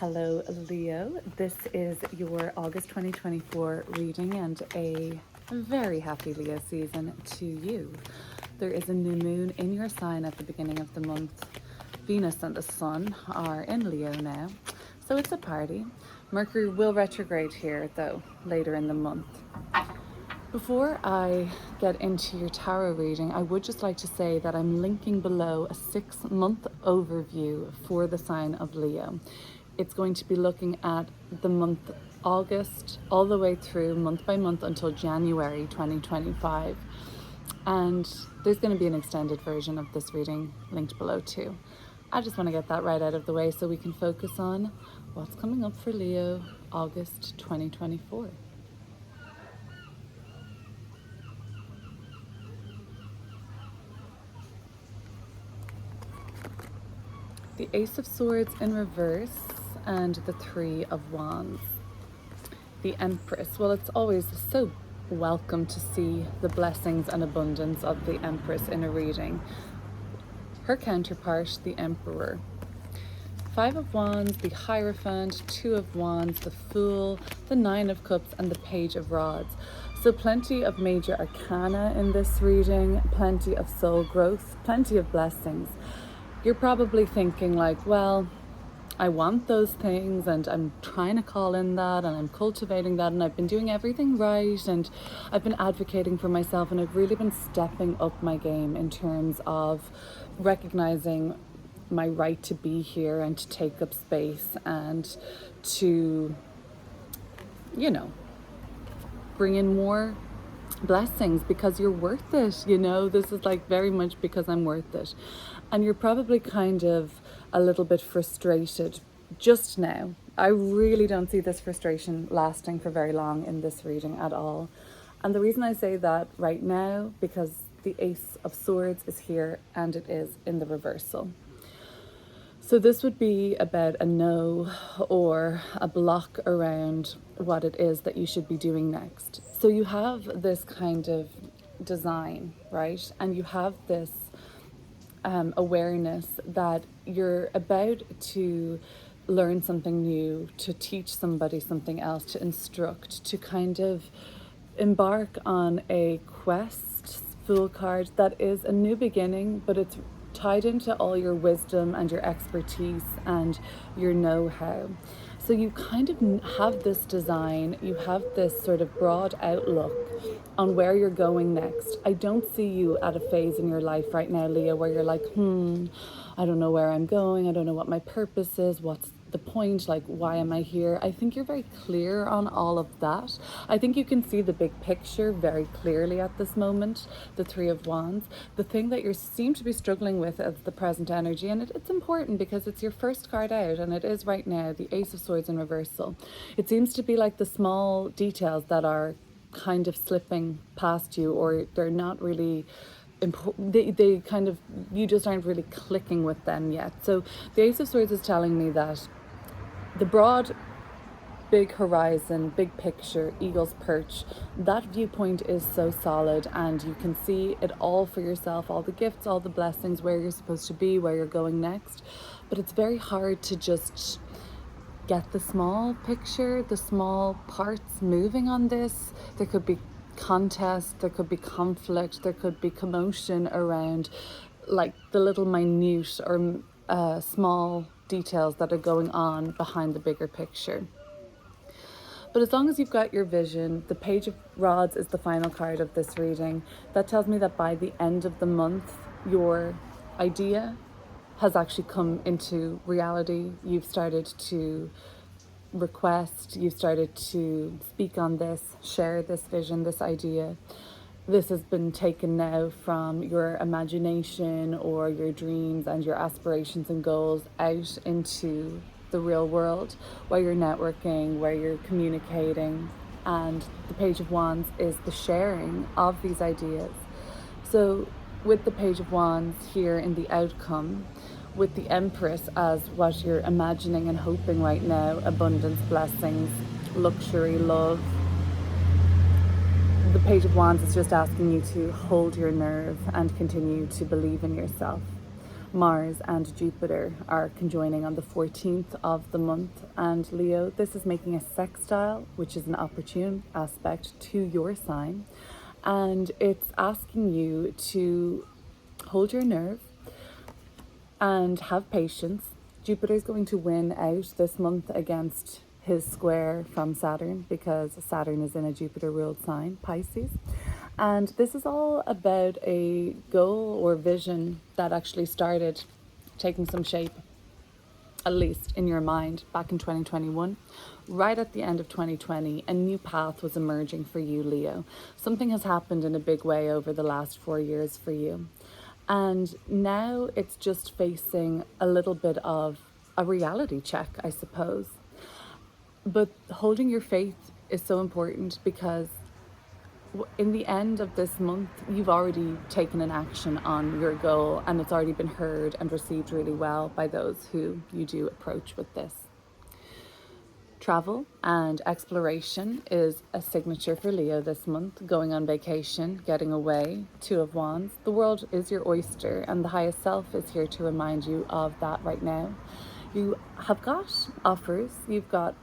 Hello, Leo. This is your August 2024 reading and a very happy Leo season to you. There is a new moon in your sign at the beginning of the month. Venus and the Sun are in Leo now, so it's a party. Mercury will retrograde here, though, later in the month. Before I get into your tarot reading, I would just like to say that I'm linking below a 6-month overview for the sign of Leo. It's going to be looking at the month August all the way through month by month until January 2025. And there's going to be an extended version of this reading linked below too. I just want to get that right out of the way so we can focus on what's coming up for Leo August 2024. The Ace of Swords in reverse and the Three of Wands. The Empress. Well, it's always so welcome to see the blessings and abundance of the Empress in a reading. Her counterpart, the Emperor. Five of Wands, the Hierophant, Two of Wands, the Fool, the Nine of Cups, and the Page of Rods. So plenty of major arcana in this reading, plenty of soul growth, plenty of blessings. You're probably thinking like, well, I want those things and I'm trying to call in that and I'm cultivating that and I've been doing everything right and I've been advocating for myself and I've really been stepping up my game in terms of recognizing my right to be here and to take up space and to, bring in more blessings because you're worth it. This is like very much because I'm worth it. And you're probably kind of a little bit frustrated just now. I really don't see this frustration lasting for very long in this reading at all. And the reason I say that right now, because the Ace of Swords is here and it is in the reversal. So this would be about a no or a block around what it is that you should be doing next. So you have this kind of design, right? And you have this awareness that you're about to learn something new, to teach somebody something else, to instruct, to kind of embark on a quest, Fool card, that is a new beginning, but it's tied into all your wisdom and your expertise and your know-how. So you kind of have this design, you have this sort of broad outlook on where you're going next. I don't see you at a phase in your life right now, Leo, where you're like, I don't know where I'm going, I don't know what my purpose is, what's the point, like why am I here? I think you're very clear on all of that. I think you can see the big picture very clearly at this moment, the Three of Wands. The thing that you seem to be struggling with is the present energy, and it's important because it's your first card out, and it is right now the Ace of Swords in reversal. It seems to be like the small details that are kind of slipping past you, or they're not really they kind of, you just aren't really clicking with them yet. So the Ace of Swords is telling me that the broad, big horizon, big picture, eagle's perch, that viewpoint is so solid and you can see it all for yourself, all the gifts, all the blessings, where you're supposed to be, where you're going next. But it's very hard to just get the small picture, the small parts moving on this. There could be contest, there could be conflict, there could be commotion around like the little minute or small details that are going on behind the bigger picture. But as long as you've got your vision, the Page of Rods is the final card of this reading. That tells me that by the end of the month, your idea has actually come into reality. You've started to request, you've started to speak on this, share this vision, this idea. This has been taken now from your imagination or your dreams and your aspirations and goals out into the real world, where you're networking, where you're communicating. And the Page of Wands is the sharing of these ideas. So with the Page of Wands here in the outcome, with the Empress as what you're imagining and hoping right now, abundance, blessings, luxury, love, the Page of Wands is just asking you to hold your nerve and continue to believe in yourself. Mars and Jupiter are conjoining on the 14th of the month, and Leo, this is making a sextile, which is an opportune aspect to your sign, and it's asking you to hold your nerve and have patience. Jupiter is going to win out this month against his square from Saturn, because Saturn is in a Jupiter ruled sign, Pisces. And this is all about a goal or vision that actually started taking some shape, at least in your mind, back in 2021. Right at the end of 2020, a new path was emerging for you, Leo. Something has happened in a big way over the last 4 years for you. And now it's just facing a little bit of a reality check, I suppose. But holding your faith is so important, because in the end of this month, you've already taken an action on your goal, and it's already been heard and received really well by those who you do approach with this. Travel and exploration is a signature for Leo this month. Going on vacation, getting away, Two of Wands. The world is your oyster, and the highest self is here to remind you of that right now. You have got offers, you've got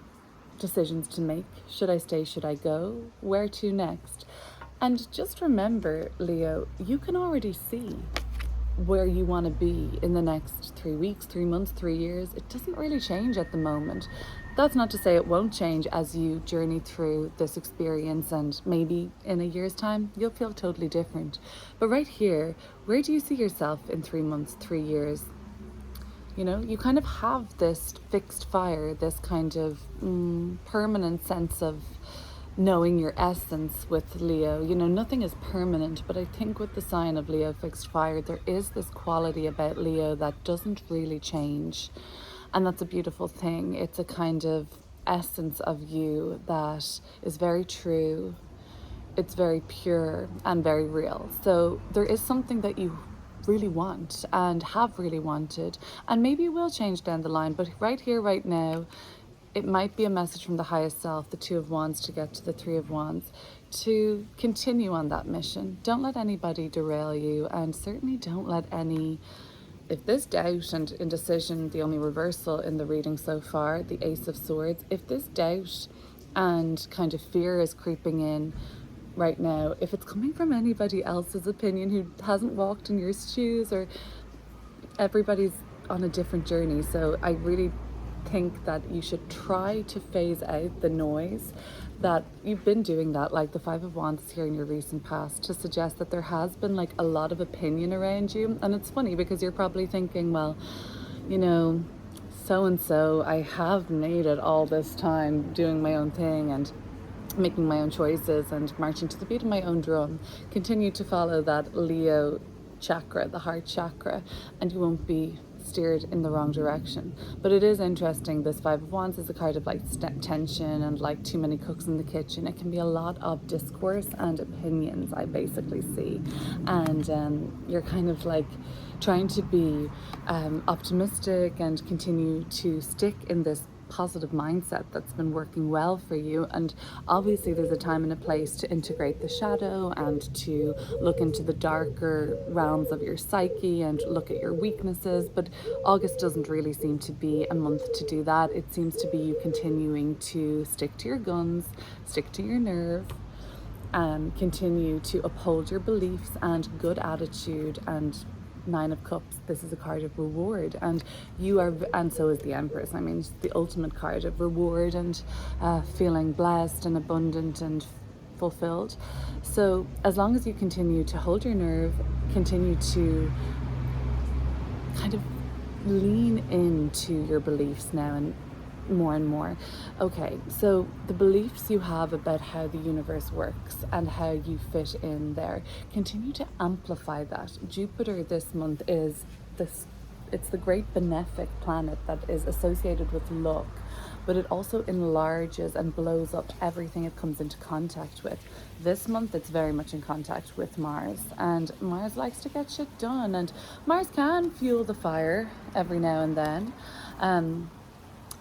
decisions to make. Should I stay? Should I go? Where to next? And just remember, Leo, you can already see where you want to be in the next 3 weeks, 3 months, 3 years. It doesn't really change at the moment. That's not to say it won't change as you journey through this experience, and maybe in a year's time you'll feel totally different. But right here, where do you see yourself in 3 months, 3 years? You know, you kind of have this fixed fire, this kind of permanent sense of knowing your essence with Leo. You know, nothing is permanent, but I think with the sign of Leo fixed fire, there is this quality about Leo that doesn't really change. And that's a beautiful thing. It's a kind of essence of you that is very true. It's very pure and very real. So there is something that you really want and have really wanted, and maybe it will change down the line, but right here, right now, it might be a message from the highest self, the Two of Wands, to get to the Three of Wands, to continue on that mission. Don't let anybody derail you, and certainly don't let any, if this doubt and indecision, the only reversal in the reading so far, the Ace of Swords, if this doubt and kind of fear is creeping in right now, if it's coming from anybody else's opinion who hasn't walked in your shoes, or everybody's on a different journey. So I really think that you should try to phase out the noise, that you've been doing that, like the Five of Wands here in your recent past, to suggest that there has been like a lot of opinion around you. And it's funny because you're probably thinking, well, you know, so and so, I have made it all this time doing my own thing and making my own choices and marching to the beat of my own drum. Continue to follow that Leo chakra, the heart chakra, and you won't be steered in the wrong direction. But it is interesting, this Five of Wands is a card of like tension and like too many cooks in the kitchen. It can be a lot of discourse and opinions, I basically see, and you're kind of like trying to be optimistic and continue to stick in this positive mindset that's been working well for you. And obviously there's a time and a place to integrate the shadow and to look into the darker realms of your psyche and look at your weaknesses, but August doesn't really seem to be a month to do that. It seems to be you continuing to stick to your guns, stick to your nerve, continue to uphold your beliefs and good attitude. And Nine of Cups, this is a card of reward, and you are, and so is the Empress. I mean, it's the ultimate card of reward and feeling blessed and abundant and fulfilled. So as long as you continue to hold your nerve, continue to kind of lean into your beliefs now and more. Okay, so the beliefs you have about how the universe works and how you fit in there, continue to amplify that. Jupiter this month is this, it's the great benefic planet that is associated with luck, but it also enlarges and blows up everything it comes into contact with. This month it's very much in contact with Mars, and Mars likes to get shit done, and Mars can fuel the fire every now and then.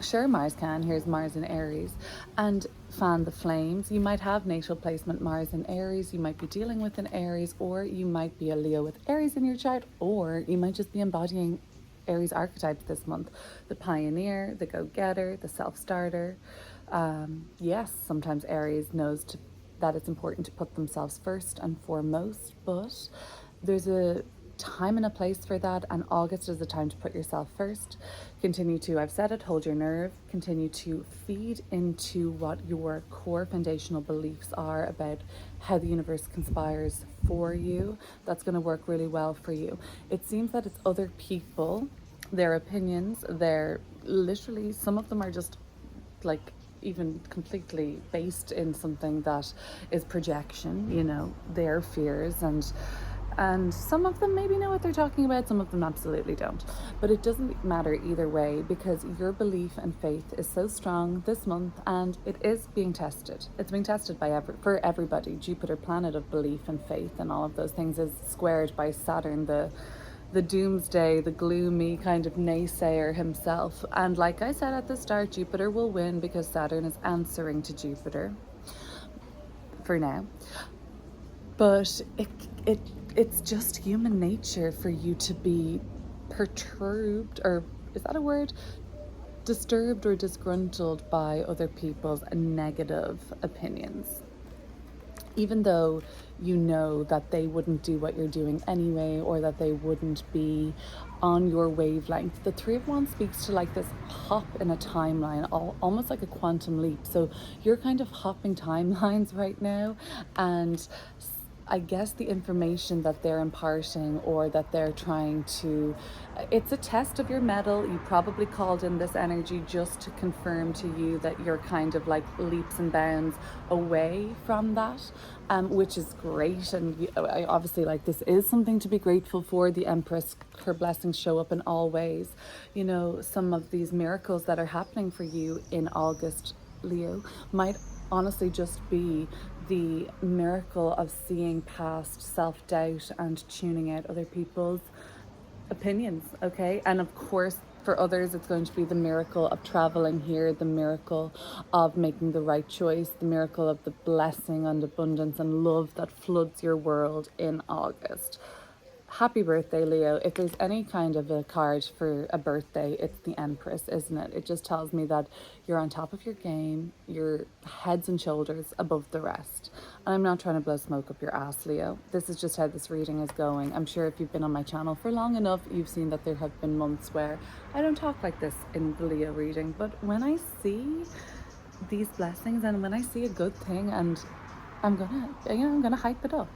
Sure, Mars can. Here's Mars in Aries. And fan the flames. You might have natal placement Mars in Aries. You might be dealing with an Aries, or you might be a Leo with Aries in your chart, or you might just be embodying Aries archetypes this month. The pioneer, the go-getter, the self-starter. Yes, sometimes Aries knows that it's important to put themselves first and foremost, but there's a time and a place for that, and August is the time to put yourself first. Continue to, I've said it, hold your nerve. Continue to feed into what your core foundational beliefs are about how the universe conspires for you. That's going to work really well for you. It seems that it's other people, their opinions, they're literally, some of them are just like even completely based in something that is projection, their fears, and some of them maybe know what they're talking about, some of them absolutely don't. But it doesn't matter either way, because your belief and faith is so strong this month, and it is being tested. It's being tested for everybody. Jupiter, planet of belief and faith and all of those things, is squared by Saturn, the doomsday, the gloomy kind of naysayer himself. And like I said at the start, Jupiter will win because Saturn is answering to Jupiter for now. But it's just human nature for you to be perturbed, or is that a word? Disturbed or disgruntled by other people's negative opinions. Even though you know that they wouldn't do what you're doing anyway, or that they wouldn't be on your wavelength. The Three of Wands speaks to like this hop in a timeline, almost like a quantum leap. So you're kind of hopping timelines right now, and I guess the information that they're imparting, or that they're trying to, it's a test of your mettle. You probably called in this energy just to confirm to you that you're kind of like leaps and bounds away from that, which is great. And I obviously, like, this is something to be grateful for. The Empress, her blessings show up in all ways. Some of these miracles that are happening for you in August, Leo, might honestly just be the miracle of seeing past self-doubt and tuning out other people's opinions, okay? And of course, for others, it's going to be the miracle of traveling here, the miracle of making the right choice, the miracle of the blessing and abundance and love that floods your world in August. Happy birthday, Leo. If there's any kind of a card for a birthday, it's the Empress, isn't it? It just tells me that you're on top of your game, you're heads and shoulders above the rest. And I'm not trying to blow smoke up your ass, Leo. This is just how this reading is going. I'm sure if you've been on my channel for long enough, you've seen that there have been months where I don't talk like this in the Leo reading. But when I see these blessings, and when I see a good thing, and I'm gonna hype it up.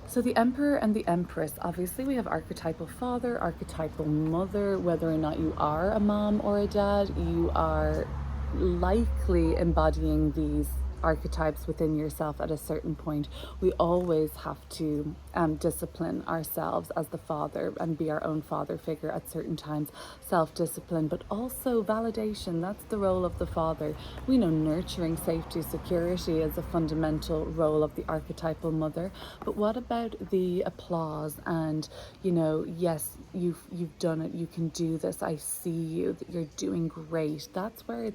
So the Emperor and the Empress, obviously we have archetypal father, archetypal mother. Whether or not you are a mom or a dad, you are likely embodying these archetypes within yourself at a certain point. We always have to discipline ourselves as the father and be our own father figure at certain times. Self-discipline, but also validation. That's the role of the father. We know nurturing, safety, security is a fundamental role of the archetypal mother. But what about the applause and, yes, you've done it, you can do this, I see you, that you're doing great. That's where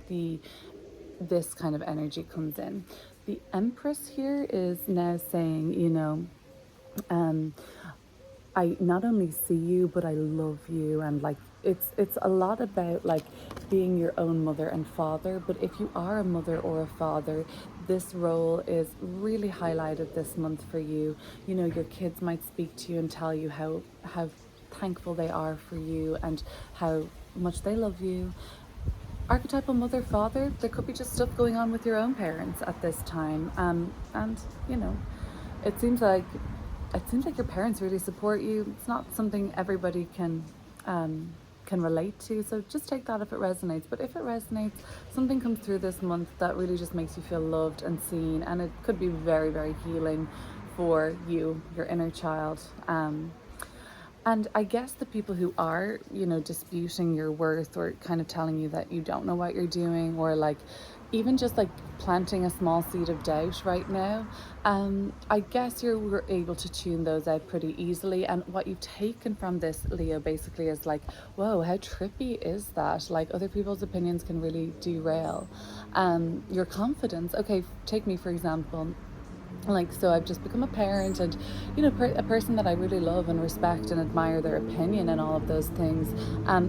this kind of energy comes in. The Empress here is now saying, I not only see you, but I love you. And like, it's a lot about like being your own mother and father. But if you are a mother or a father, this role is really highlighted this month for you. Your kids might speak to you and tell you how thankful they are for you and how much they love you. Archetypal mother, father, there could be just stuff going on with your own parents at this time. And it seems like your parents really support you. It's not something everybody can relate to, so just take that if it resonates. But if it resonates, something comes through this month that really just makes you feel loved and seen, and it could be very, very healing for you, your inner child. And I guess the people who are, disputing your worth or kind of telling you that you don't know what you're doing, or like even just like planting a small seed of doubt right now, I guess you're able to tune those out pretty easily. And what you've taken from this, Leo, basically is like, whoa, how trippy is that? Like, other people's opinions can really derail your confidence. Okay, take me for example. Like, so I've just become a parent, and a person that I really love and respect and admire their opinion and all of those things,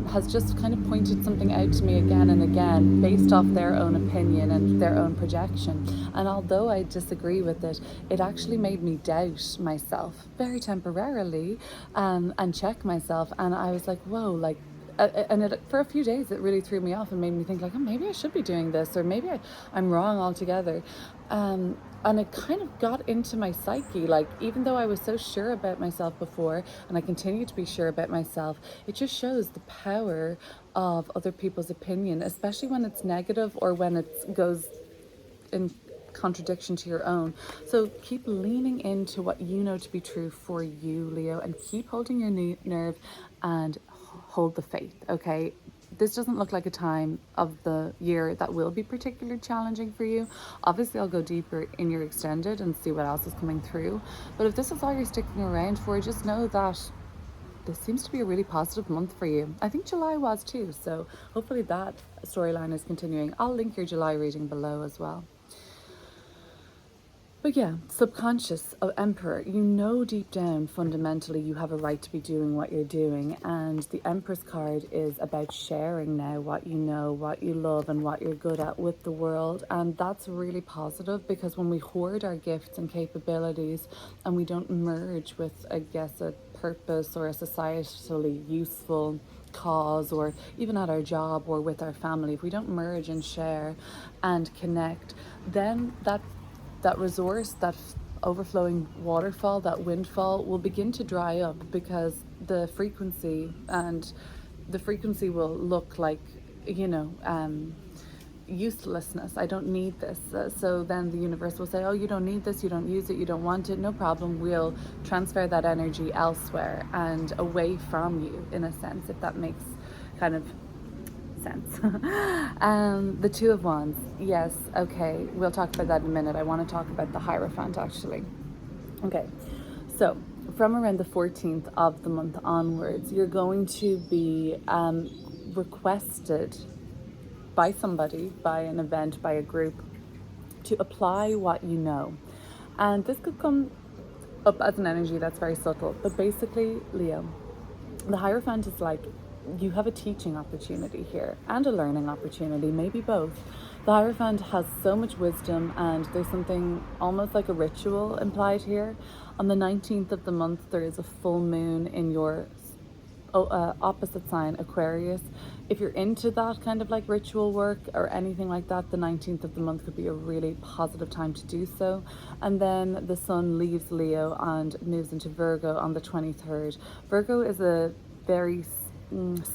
has just kind of pointed something out to me again and again based off their own opinion and their own projection. And although I disagree with it, it actually made me doubt myself very temporarily, and check myself. And I was like, whoa, like, for a few days it really threw me off and made me think like, oh, maybe I should be doing this, or maybe I'm wrong altogether. And it kind of got into my psyche. Like, even though I was so sure about myself before, and I continue to be sure about myself, it just shows the power of other people's opinion, especially when it's negative or when it goes in contradiction to your own. So keep leaning into what you know to be true for you, Leo, and keep holding your nerve and hold the faith, okay? This doesn't look like a time of the year that will be particularly challenging for you. Obviously, I'll go deeper in your extended and see what else is coming through. But if this is all you're sticking around for, just know that this seems to be a really positive month for you. I think July was too, so hopefully that storyline is continuing. I'll link your July reading below as well. But yeah, subconscious of Emperor, deep down, fundamentally, you have a right to be doing what you're doing. And the Empress card is about sharing now what you know, what you love, and what you're good at with the world. And that's really positive, because when we hoard our gifts and capabilities and we don't merge with, I guess, a purpose or a societally useful cause, or even at our job or with our family, if we don't merge and share and connect, then that resource, that overflowing waterfall, that windfall will begin to dry up, because the frequency will look like, uselessness. I don't need this. So then the universe will say, oh, you don't need this, you don't use it, you don't want it, no problem. We'll transfer that energy elsewhere and away from you, in a sense, if that makes kind of sense. The Two of Wands. Yes, okay. We'll talk about that in a minute. I want to talk about the Hierophant, actually. Okay, so from around the 14th of the month onwards, you're going to be requested by somebody, by an event, by a group, to apply what you know. And this could come up as an energy that's very subtle. But basically, Leo, the Hierophant is like, you have a teaching opportunity here and a learning opportunity, maybe both. The Hierophant has so much wisdom, and there's something almost like a ritual implied here. On the 19th of the month, there is a full moon in your opposite sign, Aquarius. If you're into that kind of like ritual work or anything like that, the 19th of the month could be a really positive time to do so. And then the sun leaves Leo and moves into Virgo on the 23rd. Virgo is a very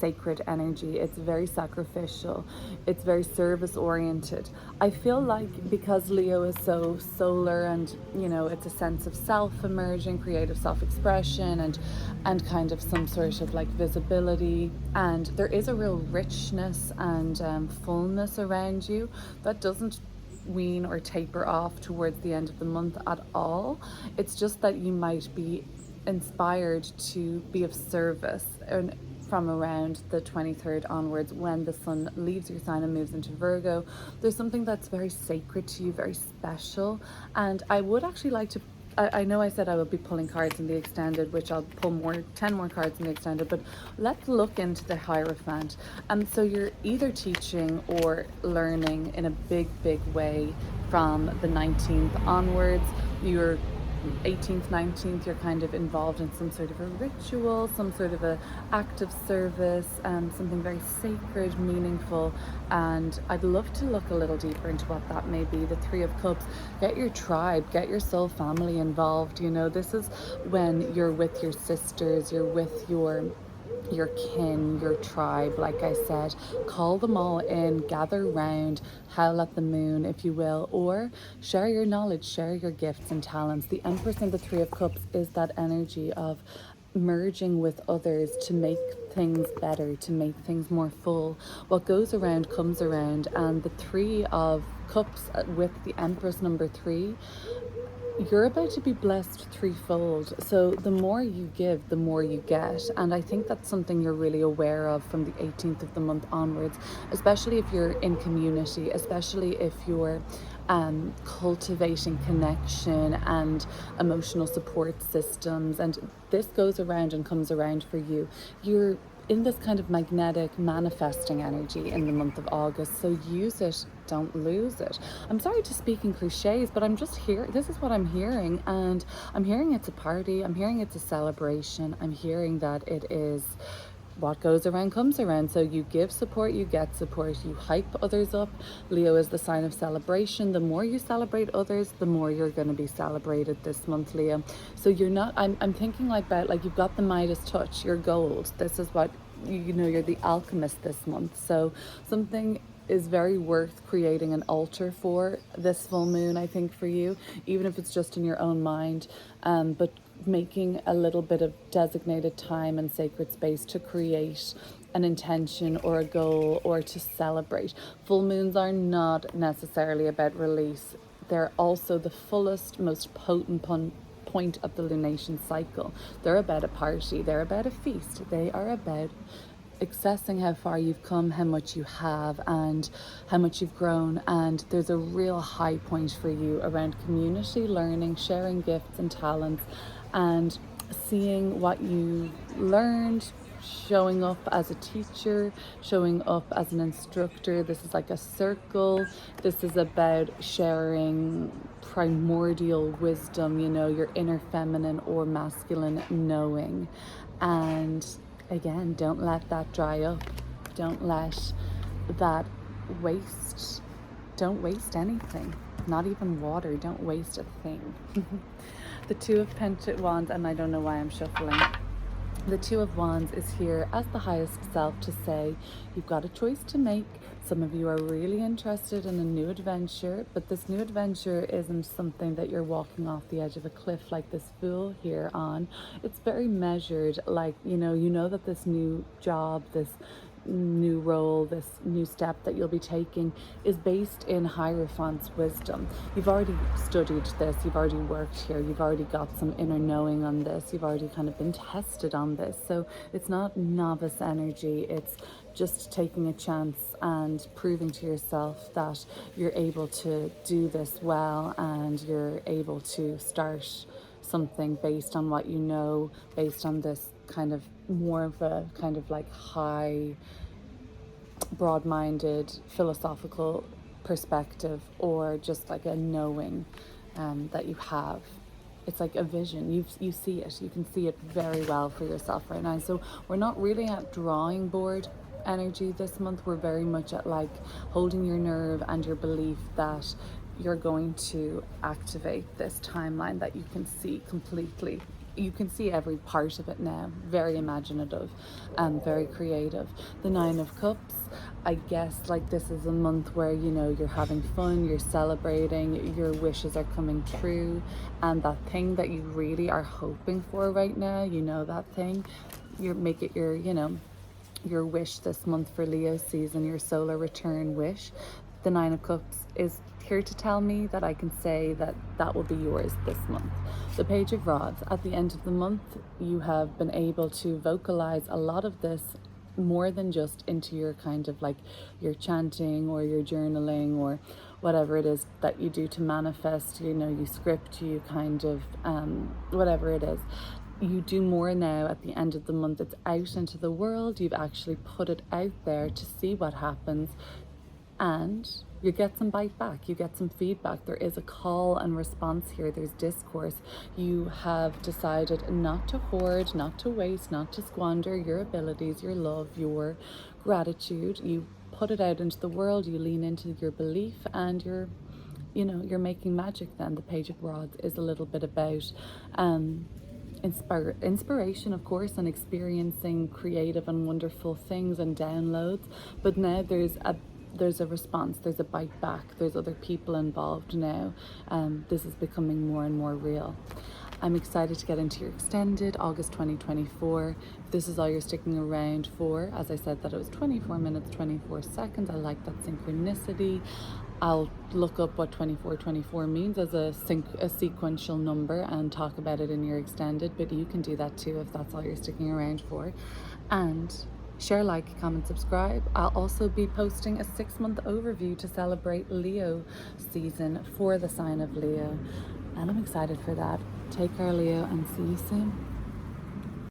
sacred energy. It's very sacrificial. It's very service oriented. I feel like because Leo is so solar, and it's a sense of self emerging, creative self expression, and kind of some sort of like visibility, and there is a real richness and fullness around you that doesn't wean or taper off towards the end of the month at all. It's just that you might be inspired to be of service, and from around the 23rd onwards, when the sun leaves your sign and moves into Virgo, there's something that's very sacred to you, very special. And I would actually like to, I know I said I would be pulling cards in the extended, which I'll pull 10 more cards in the extended, but let's look into the Hierophant. And so you're either teaching or learning in a big way from the 19th onwards. You're 18th, 19th, you're kind of involved in some sort of a ritual, some sort of a act of service, something very sacred, meaningful. And I'd love to look a little deeper into what that may be. The Three of Cups. Get your tribe, get your soul family involved. This is when you're with your sisters, you're with your kin, your tribe. Like I said, call them all in, gather round, howl at the moon, if you will, or share your knowledge, share your gifts and talents. The Empress and the Three of Cups is that energy of merging with others to make things better, to make things more full. What goes around comes around, and the Three of Cups with the Empress number 3, you're about to be blessed threefold. So the more you give, the more you get. And I think that's something you're really aware of from the 18th of the month onwards, especially if you're in community, especially if you're cultivating connection and emotional support systems. And this goes around and comes around for you. You're in this kind of magnetic manifesting energy in the month of August, so use it, don't lose it. I'm sorry to speak in cliches, but I'm just here. This is what I'm hearing, and I'm hearing it's a party. I'm hearing it's a celebration. I'm hearing that it is what goes around comes around. So you give support, you get support, you hype others up. Leo is the sign of celebration. The more you celebrate others, the more you're going to be celebrated this month, Leo. So you're not, I'm thinking like about, like, you've got the Midas touch, you're gold. This is what, you know, you're the alchemist this month. So something is very worth creating an altar for this full moon, I think, for you, even if it's just in your own mind. But making a little bit of designated time and sacred space to create an intention or a goal or to celebrate. Full moons are not necessarily about release. They're also the fullest, most potent point of the lunation cycle. They're about a party. They're about a feast. They are about accessing how far you've come, how much you have, and how much you've grown. And there's a real high point for you around community, learning, sharing gifts and talents, and seeing what you learned, showing up as a teacher, showing up as an instructor. This is like a circle. This is about sharing primordial wisdom, you know, your inner feminine or masculine knowing. And again, don't let that dry up. Don't let that waste. Don't waste anything. Not even water. Don't waste a thing. The Two of Wands, and I don't know why I'm shuffling. The Two of Wands is here as the highest self to say you've got a choice to make. Some of you are really interested in a new adventure, but this new adventure isn't something that you're walking off the edge of a cliff like this Fool here on. It's very measured, like, you know that this new job, this new role, this new step that you'll be taking is based in Hierophant's wisdom. You've already studied this, you've already worked here, you've already got some inner knowing on this, you've already kind of been tested on this. So it's not novice energy, it's just taking a chance and proving to yourself that you're able to do this well, and you're able to start something based on what you know, based on this kind of more of a kind of like high, broad-minded, philosophical perspective, or just like a knowing that you have. It's like a vision. You see it. You can see it very well for yourself right now. So we're not really at drawing board energy this month. We're very much at like holding your nerve and your belief that you're going to activate this timeline that you can see completely. You can see every part of it now. Very imaginative and very creative. The Nine of Cups, I guess, like, this is a month where, you know, you're having fun, you're celebrating, your wishes are coming true, and that thing that you really are hoping for right now, you know, that thing, you make it your, you know, your wish this month for Leo season, your solar return wish. The Nine of Cups is here to tell me that I can say that that will be yours this month. The Page of Rods, at the end of the month, you have been able to vocalize a lot of this more than just into your kind of like your chanting or your journaling or whatever it is that you do to manifest. You know, you script, you kind of whatever it is, you do more now at the end of the month. It's out into the world. You've actually put it out there to see what happens, and you get some bite back, you get some feedback. There is a call and response here. There's discourse. You have decided not to hoard, not to waste, not to squander your abilities, your love, your gratitude. You put it out into the world. You lean into your belief, and you're making magic. Then the Page of Rods is a little bit about inspiration, of course, and experiencing creative and wonderful things and downloads. But now there's a response, there's a bite back, there's other people involved now. This is becoming more and more real. I'm excited to get into your extended August 2024. If this is all you're sticking around for, as I said that it was 24 minutes, 24 seconds. I like that synchronicity. I'll look up what 2424 means as a sequential number and talk about it in your extended, but you can do that too if that's all you're sticking around for. And share, like, comment, subscribe. I'll also be posting a 6-month overview to celebrate Leo season for the sign of Leo, and I'm excited for that. Take care, Leo, and see you soon.